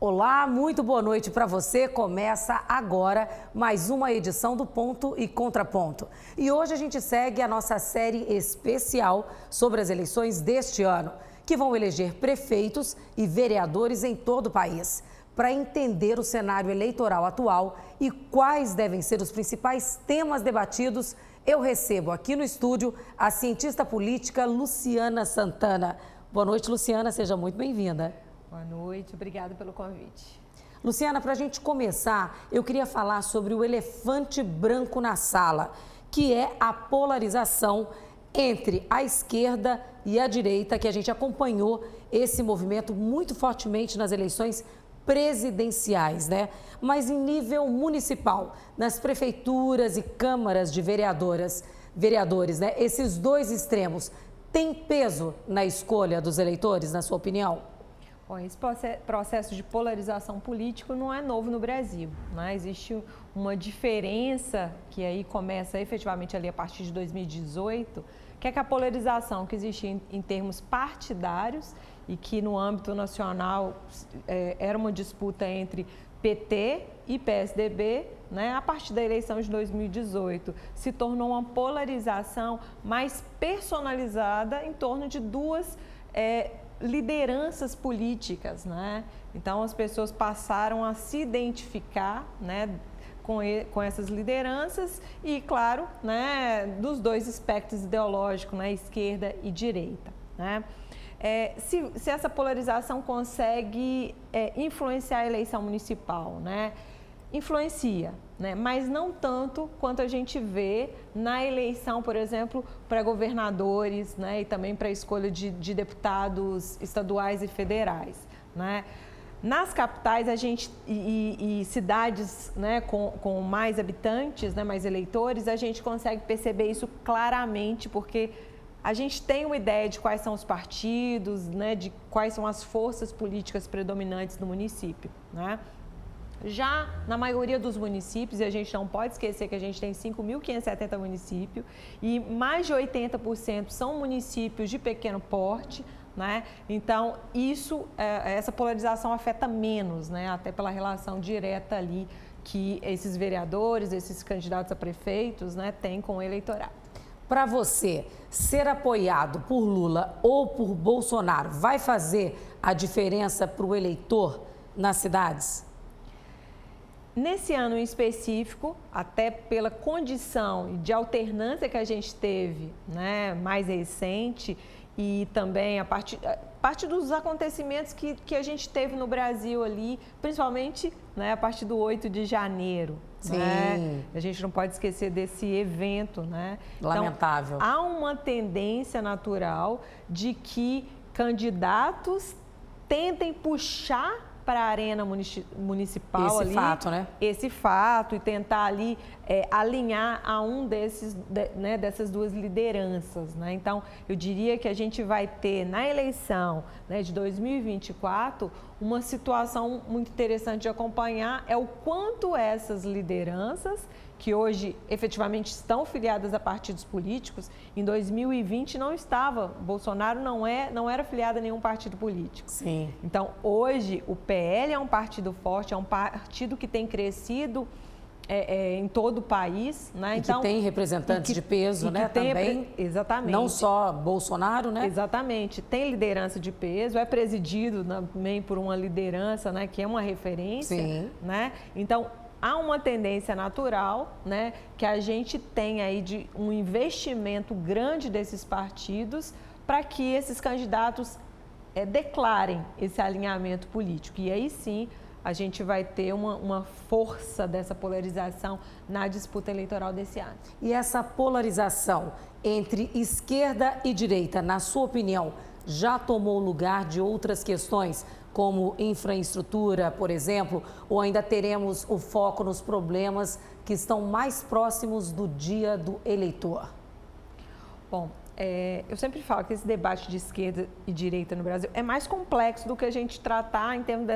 Olá, muito boa noite para você. Começa agora mais uma edição do Ponto e Contraponto. E hoje a gente segue a nossa série especial sobre as eleições deste ano, que vão eleger prefeitos e vereadores em todo o país. Para entender o cenário eleitoral atual e quais devem ser os principais temas debatidos, eu recebo aqui no estúdio a cientista política Luciana Santana. Boa noite, Luciana, seja muito bem-vinda. Boa noite, obrigada pelo convite. Luciana, para a gente começar, eu queria falar sobre o elefante branco na sala, que é a polarização entre a esquerda e a direita, que a gente acompanhou esse movimento muito fortemente nas eleições presidenciais, né? Mas em nível municipal, nas prefeituras e câmaras de vereadores, né? Esses dois extremos têm peso na escolha dos eleitores, na sua opinião? Bom, esse processo de polarização política não é novo no Brasil, né? Existe uma diferença que aí começa efetivamente ali a partir de 2018, que é que a polarização que existia em termos partidários e que no âmbito nacional era uma disputa entre PT e PSDB, né? A partir da eleição de 2018 se tornou uma polarização mais personalizada em torno de duas lideranças políticas, né? Então as pessoas passaram a se identificar, né, com essas lideranças e, claro, né, dos dois espectros ideológicos, né, esquerda e direita, né? Se essa polarização consegue influenciar a eleição municipal, né? Influencia, né? Mas não tanto quanto a gente vê na eleição, por exemplo, para governadores, né? E também para a escolha de deputados estaduais e federais, né? Nas capitais e cidades, né, com mais habitantes, né, mais eleitores, a gente consegue perceber isso claramente, porque a gente tem uma ideia de quais são os partidos, né, de quais são as forças políticas predominantes no município, né? Já na maioria dos municípios, e a gente não pode esquecer que a gente tem 5.570 municípios e mais de 80% são municípios de pequeno porte, né? Então, essa polarização afeta menos, né? Até pela relação direta ali que esses vereadores, esses candidatos a prefeitos, né, têm com o eleitorado. Para você, ser apoiado por Lula ou por Bolsonaro vai fazer a diferença para o eleitor nas cidades? Nesse ano em específico, até pela condição de alternância que a gente teve, né, mais recente, e também a partir dos acontecimentos que a gente teve no Brasil ali, principalmente, né, a partir do 8 de janeiro. Sim. Né? A gente não pode esquecer desse evento, né? Lamentável. Então, há uma tendência natural de que candidatos tentem puxar para a arena municipal esse ali, fato, né? Esse fato, e tentar ali alinhar a dessas duas lideranças, né? Então, eu diria que a gente vai ter na eleição, né, de 2024 uma situação muito interessante de acompanhar, é o quanto essas lideranças, que hoje efetivamente estão filiadas a partidos políticos, em 2020 não estava, Bolsonaro não era filiado a nenhum partido político. Sim. Então, hoje, o PL é um partido forte, é um partido que tem crescido em todo o país, né? Então, que tem representantes de peso, né? Também. Exatamente. Não só Bolsonaro, né? Exatamente. Tem liderança de peso, é presidido também por uma liderança, né, que é uma referência. Sim. Né? Então, há uma tendência natural, né, que a gente tem aí de um investimento grande desses partidos para que esses candidatos declarem esse alinhamento político. E aí sim a gente vai ter uma força dessa polarização na disputa eleitoral desse ano. E essa polarização entre esquerda e direita, na sua opinião, já tomou lugar de outras questões, como infraestrutura, por exemplo, ou ainda teremos o foco nos problemas que estão mais próximos do dia do eleitor? Bom, eu sempre falo que esse debate de esquerda e direita no Brasil é mais complexo do que a gente tratar em termos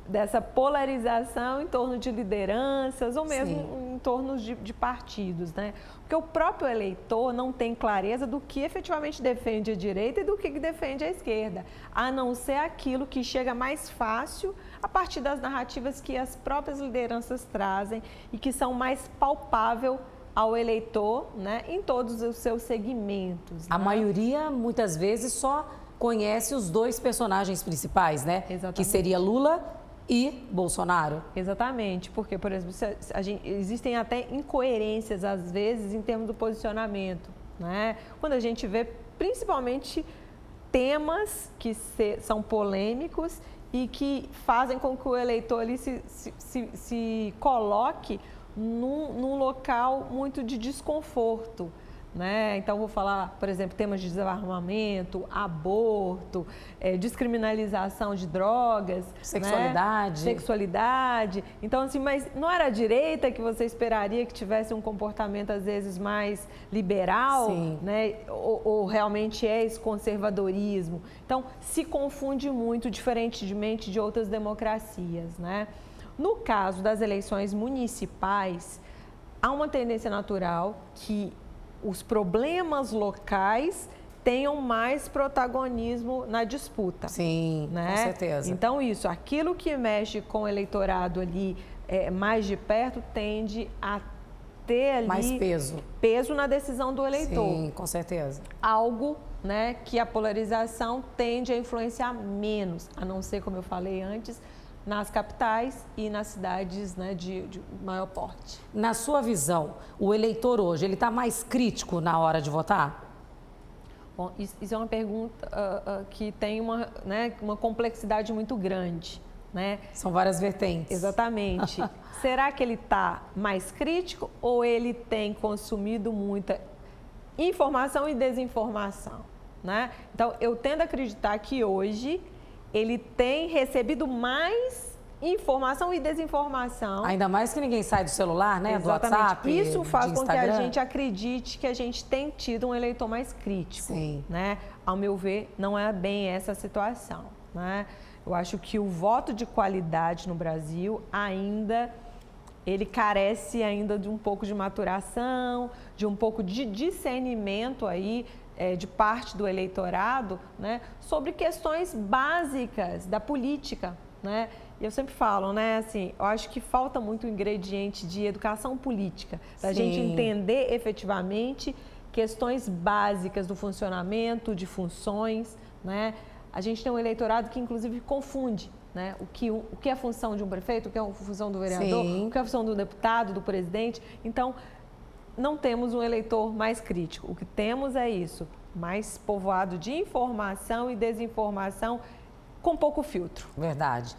dessa polarização em torno de lideranças ou mesmo em torno de partidos, né? Porque o próprio eleitor não tem clareza do que efetivamente defende a direita e do que defende a esquerda, a não ser aquilo que chega mais fácil a partir das narrativas que as próprias lideranças trazem e que são mais palpáveis ao eleitor, né, em todos os seus segmentos. A né? maioria, muitas vezes, só conhece os dois personagens principais, né? Exatamente. Que seria Lula e Bolsonaro. Exatamente, porque, por exemplo, existem até incoerências, às vezes, em termos do posicionamento, né? Quando a gente vê, principalmente, temas que são polêmicos e que fazem com que o eleitor ali se coloque num local muito de desconforto, né? Então, vou falar, por exemplo, temas de desarmamento, aborto, descriminalização de drogas, sexualidade. Né? Sexualidade. Então, assim, mas não era a direita que você esperaria que tivesse um comportamento, às vezes, mais liberal, Sim. né? Ou realmente é esse conservadorismo? Então, se confunde muito, diferentemente de outras democracias, né? No caso das eleições municipais, há uma tendência natural que os problemas locais tenham mais protagonismo na disputa. Sim, né? Com certeza. Então, aquilo que mexe com o eleitorado ali mais de perto tende a ter ali mais peso na decisão do eleitor. Sim, com certeza. Algo, né, que a polarização tende a influenciar menos, a não ser, como eu falei antes, nas capitais e nas cidades, né, de maior porte. Na sua visão, o eleitor hoje, ele está mais crítico na hora de votar? Bom, isso é uma pergunta que tem uma complexidade muito grande, né? São várias vertentes. Exatamente. Será que ele está mais crítico ou ele tem consumido muita informação e desinformação, né? Então, eu tendo a acreditar que hoje ele tem recebido mais informação e desinformação. Ainda mais que ninguém sai do celular, né? Exatamente. Do WhatsApp, Isso faz com que a Instagram. gente acredite que a gente tem tido um eleitor mais crítico. Sim. Né? Ao meu ver, não é bem essa a situação. Né? Eu acho que o voto de qualidade no Brasil ele carece ainda de um pouco de maturação, de um pouco de discernimento aí, de parte do eleitorado, né, sobre questões básicas da política, né? E eu sempre falo, né, assim, eu acho que falta muito o ingrediente de educação política, da gente entender efetivamente questões básicas do funcionamento, de funções, né? A gente tem um eleitorado que, inclusive, confunde, né, o que é a função de um prefeito, o que é a função do vereador, o que é a função do deputado, do presidente. Então, não temos um eleitor mais crítico. O que temos é isso, mais povoado de informação e desinformação com pouco filtro. Verdade.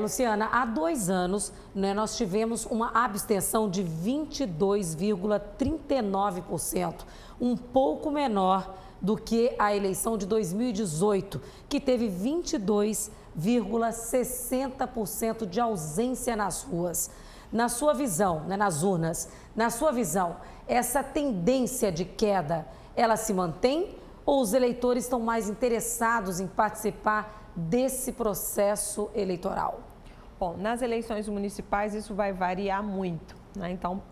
Luciana, há 2 anos, né, nós tivemos uma abstenção de 22,39%, um pouco menor do que a eleição de 2018, que teve 22,60% de ausência nas ruas. Na sua visão, né, nas urnas, na sua visão, essa tendência de queda, ela se mantém ou os eleitores estão mais interessados em participar desse processo eleitoral? Bom, nas eleições municipais isso vai variar muito, né? Então,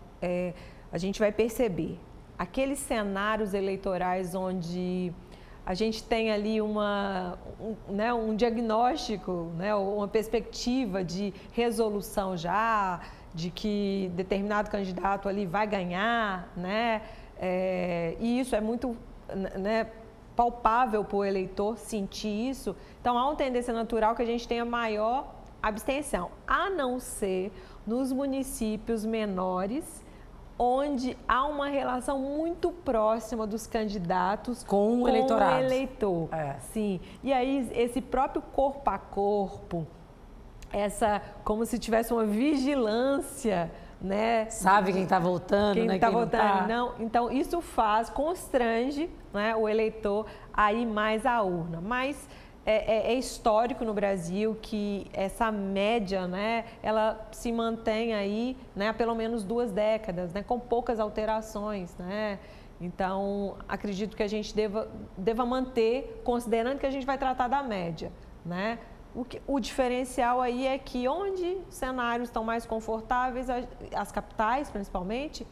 a gente vai perceber aqueles cenários eleitorais onde a gente tem ali um diagnóstico, né, uma perspectiva de resolução já, de que determinado candidato ali vai ganhar, né? E isso é muito, né, palpável para o eleitor sentir isso. Então, há uma tendência natural que a gente tenha maior abstenção, a não ser nos municípios menores, onde há uma relação muito próxima dos candidatos com o eleitorado. O eleitor. Sim. E aí, esse próprio corpo a corpo, como se tivesse uma vigilância, né? Sabe quem está votando, quem né? Está quem votando, não. Então, isso constrange, né, o eleitor a ir mais à urna. Mas é histórico no Brasil que essa média, né, ela se mantém aí, né, há pelo menos 2 décadas, né, com poucas alterações, né? Então, acredito que a gente deva manter, considerando que a gente vai tratar da média, né? O diferencial aí é que onde cenários estão mais confortáveis, as capitais principalmente,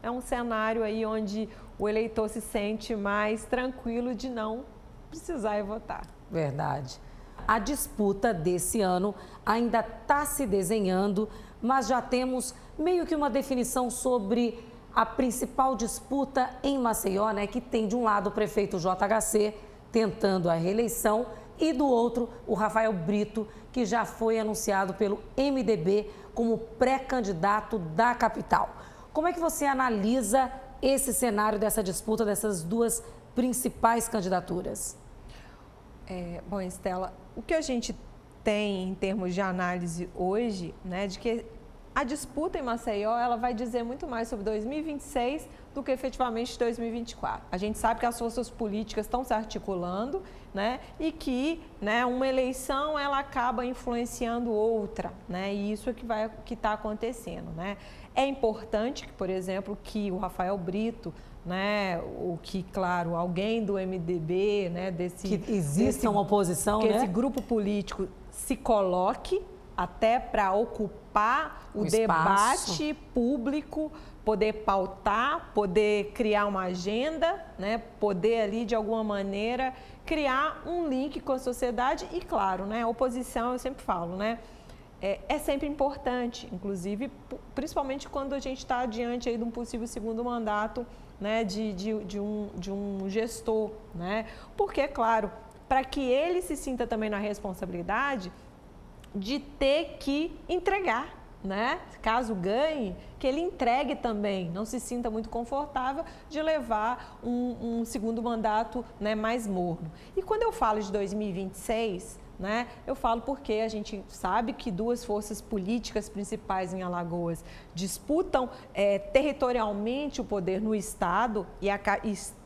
é um cenário aí onde o eleitor se sente mais tranquilo de não precisar ir votar. Verdade. A disputa desse ano ainda está se desenhando, mas já temos meio que uma definição sobre a principal disputa em Maceió, né? Que tem de um lado o prefeito JHC tentando a reeleição e do outro o Rafael Brito, que já foi anunciado pelo MDB como pré-candidato da capital. Como é que você analisa esse cenário dessa disputa dessas duas principais candidaturas? Bom, Estela, o que a gente tem em termos de análise hoje, né, de que a disputa em Maceió, ela vai dizer muito mais sobre 2026 do que efetivamente 2024. A gente sabe que as forças políticas estão se articulando, né, e que, né, uma eleição ela acaba influenciando outra, né, e isso é que está acontecendo, né. É importante que, por exemplo, que o Rafael Brito, né, o que, claro, alguém do MDB, né, que exista uma oposição, que né? esse grupo político se coloque até para ocupar o debate público, poder pautar, poder criar uma agenda, né, poder ali de alguma maneira criar um link com a sociedade e, claro, né, a oposição, eu sempre falo, né, é sempre importante, inclusive, principalmente quando a gente está diante aí de um possível segundo mandato, né, de um gestor, né, porque, claro, para que ele se sinta também na responsabilidade de ter que entregar, né? Caso ganhe, que ele entregue também, não se sinta muito confortável de levar um segundo mandato, né, mais morno. E quando eu falo de 2026, né, eu falo porque a gente sabe que duas forças políticas principais em Alagoas disputam territorialmente o poder no estado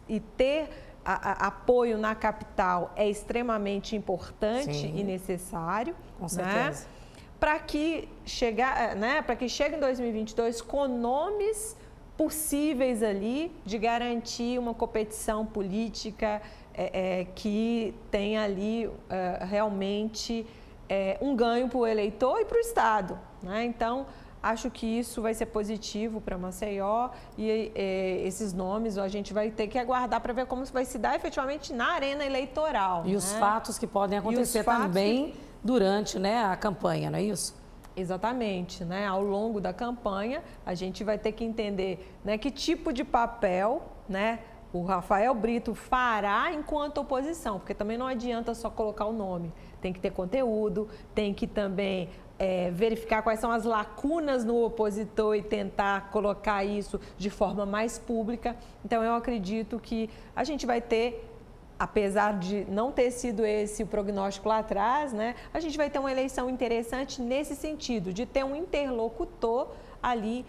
e ter apoio na capital é extremamente importante e necessário. Com certeza. Né? Para que chegue em 2022 com nomes possíveis ali de garantir uma competição política que tenha ali realmente um ganho para o eleitor e para o Estado. Né? Então, acho que isso vai ser positivo para Maceió e esses nomes a gente vai ter que aguardar para ver como vai se dar efetivamente na arena eleitoral. E os fatos que podem acontecer também durante, né, a campanha, não é isso? Exatamente, né? Ao longo da campanha a gente vai ter que entender, né, que tipo de papel, né, o Rafael Brito fará enquanto oposição, porque também não adianta só colocar o nome, tem que ter conteúdo, tem que também verificar quais são as lacunas no opositor e tentar colocar isso de forma mais pública. Então, eu acredito que a gente vai ter, apesar de não ter sido esse o prognóstico lá atrás, né, a gente vai ter uma eleição interessante nesse sentido, de ter um interlocutor ali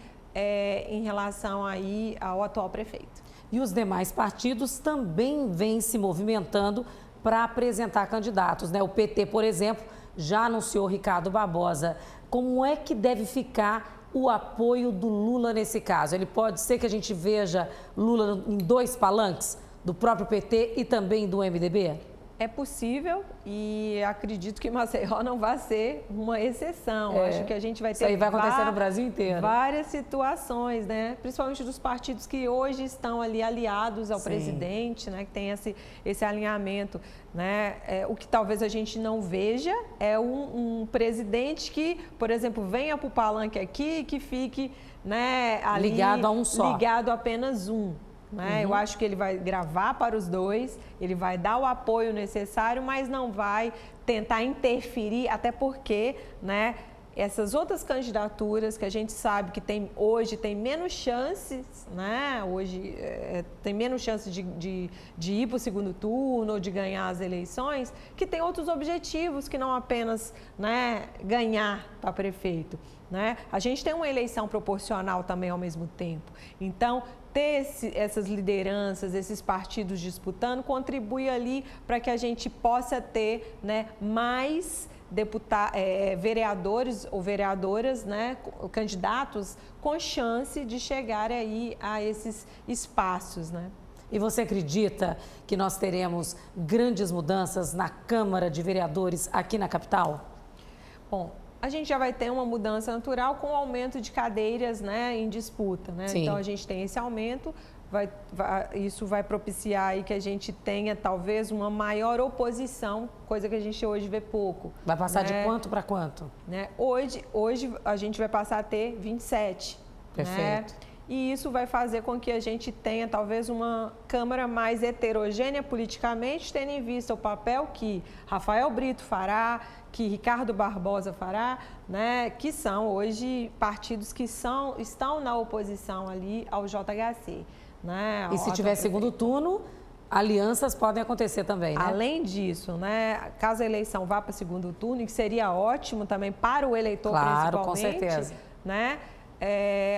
em relação aí ao atual prefeito. E os demais partidos também vêm se movimentando para apresentar candidatos, né? O PT, por exemplo, já anunciou Ricardo Barbosa. Como é que deve ficar o apoio do Lula nesse caso? Ele pode ser que a gente veja Lula em dois palanques, do próprio PT e também do MDB? É possível e acredito que Maceió não vai ser uma exceção. Acho que a gente vai ter isso aí vai acontecer no Brasil inteiro. Várias situações, né? Principalmente dos partidos que hoje estão ali aliados ao presidente, né? Que tem esse alinhamento, né? O que talvez a gente não veja é um presidente que, por exemplo, venha para o palanque aqui e que fique, né, ali, ligado a um só. Ligado a apenas um. Né? Eu acho que ele vai gravar para os dois, ele vai dar o apoio necessário, mas não vai tentar interferir, até porque, né, essas outras candidaturas que a gente sabe que hoje tem menos chances, né? Hoje tem menos chances de ir para o segundo turno ou de ganhar as eleições, que tem outros objetivos que não apenas, né, ganhar para prefeito. Né? A gente tem uma eleição proporcional também ao mesmo tempo. Então, ter essas lideranças, esses partidos disputando, contribui ali para que a gente possa ter, né, mais vereadores ou vereadoras, né, candidatos com chance de chegar aí a esses espaços, né? E você acredita que nós teremos grandes mudanças na Câmara de Vereadores aqui na capital? Bom, a gente já vai ter uma mudança natural com o aumento de cadeiras, né, em disputa, né? Sim. Então a gente tem esse aumento, isso vai propiciar aí que a gente tenha talvez uma maior oposição, coisa que a gente hoje vê pouco. Vai passar, né? de quanto para quanto? Né? Hoje a gente vai passar a ter 27. Perfeito. Né? E isso vai fazer com que a gente tenha talvez uma Câmara mais heterogênea politicamente, tendo em vista o papel que Rafael Brito fará, que Ricardo Barbosa fará, né, que são hoje partidos que estão na oposição ali ao JHC. Né, e se tiver segundo turno, alianças podem acontecer também, né? Além disso, né, caso a eleição vá para o segundo turno, que seria ótimo também para o eleitor, claro, principalmente. Com certeza. Né?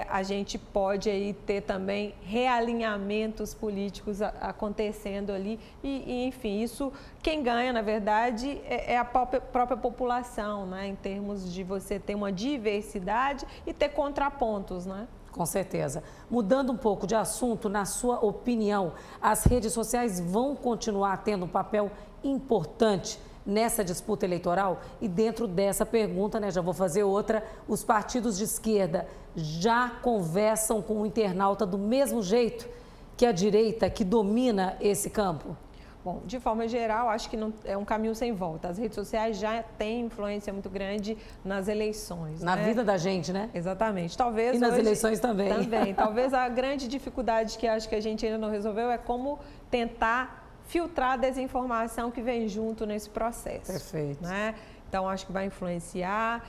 A gente pode aí ter também realinhamentos políticos acontecendo ali e, enfim, isso quem ganha, na verdade, é a própria população, né? Em termos de você ter uma diversidade e ter contrapontos, né? Com certeza. Mudando um pouco de assunto, na sua opinião, as redes sociais vão continuar tendo um papel importante nessa disputa eleitoral? E dentro dessa pergunta, né, já vou fazer outra, os partidos de esquerda já conversam com o internauta do mesmo jeito que a direita que domina esse campo? Bom, de forma geral, acho que não é um caminho sem volta. As redes sociais já têm influência muito grande nas eleições. Na vida da gente, né? Exatamente. Talvez e nas eleições também. Também. Talvez a grande dificuldade que acho que a gente ainda não resolveu é como tentar filtrar a desinformação que vem junto nesse processo. Perfeito. Né? Então, acho que vai influenciar.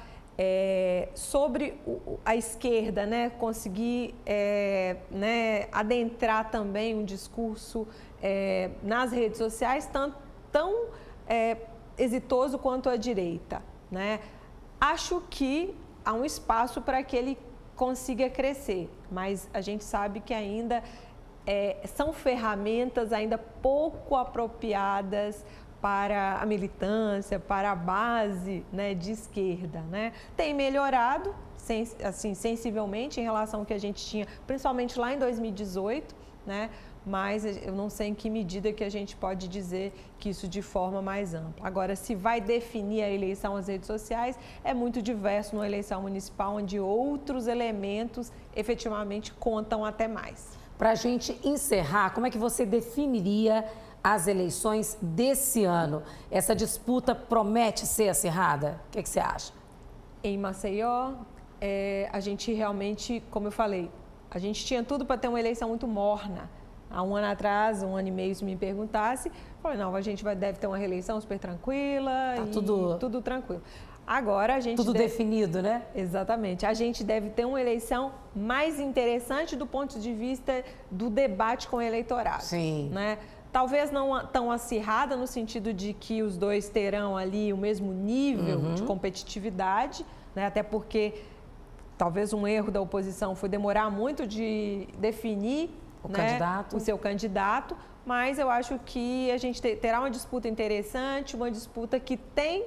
Sobre a esquerda, né, conseguir né, adentrar também um discurso nas redes sociais tão exitoso quanto a direita. Né? Acho que há um espaço para que ele consiga crescer, mas a gente sabe que ainda são ferramentas ainda pouco apropriadas para a militância, para a base, né, de esquerda. Né? Tem melhorado assim, sensivelmente em relação ao que a gente tinha, principalmente lá em 2018, né? Mas eu não sei em que medida que a gente pode dizer que isso de forma mais ampla. Agora, se vai definir a eleição as redes sociais, é muito diverso numa eleição municipal, onde outros elementos efetivamente contam até mais. Para a gente encerrar, como é que você definiria as eleições desse ano? Essa disputa promete ser acirrada? O que você acha? Em Maceió, a gente realmente, como eu falei, a gente tinha tudo para ter uma eleição muito morna. Há um ano atrás, um ano e meio, se me perguntasse, eu falei, não, a gente deve ter uma reeleição super tranquila tudo tranquilo. Agora a gente tudo definido, né? Exatamente. A gente deve ter uma eleição mais interessante do ponto de vista do debate com o eleitorado. Sim. Né? Talvez não tão acirrada no sentido de que os dois terão ali o mesmo nível de competitividade, né? Até porque talvez um erro da oposição foi demorar muito de definir o seu candidato, mas eu acho que a gente terá uma disputa interessante, uma disputa que tem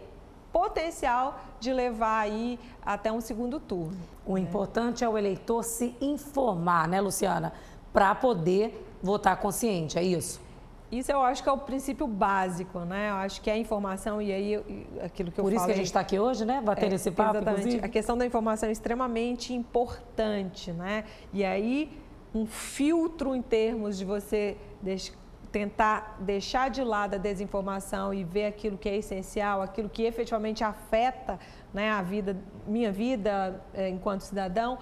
potencial de levar aí até um segundo turno. O importante é o eleitor se informar, né, Luciana? Para poder votar consciente, é isso? Isso eu acho que é o princípio básico, né? Eu acho que a informação, e aí aquilo que eu falei... Por isso que a gente está aqui hoje, né? Batendo esse papo, exatamente. Inclusive. A questão da informação é extremamente importante, né? E aí, um filtro em termos de você tentar deixar de lado a desinformação e ver aquilo que é essencial, aquilo que efetivamente afeta, né, minha vida enquanto cidadão,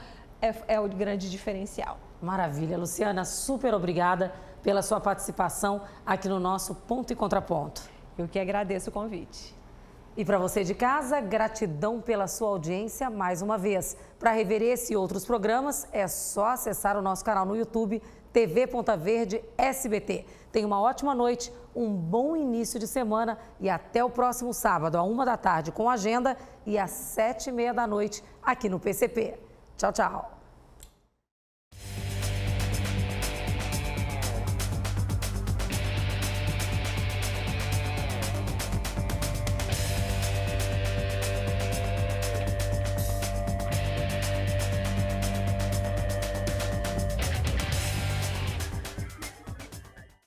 é o grande diferencial. Maravilha. Luciana, super obrigada pela sua participação aqui no nosso Ponto e Contraponto. Eu que agradeço o convite. E para você de casa, gratidão pela sua audiência mais uma vez. Para rever esse e outros programas, é só acessar o nosso canal no YouTube, TV Ponta Verde SBT. Tenha uma ótima noite, um bom início de semana e até o próximo sábado, à 1 da tarde, com agenda e às 7h30 da noite, aqui no PCP. Tchau, tchau.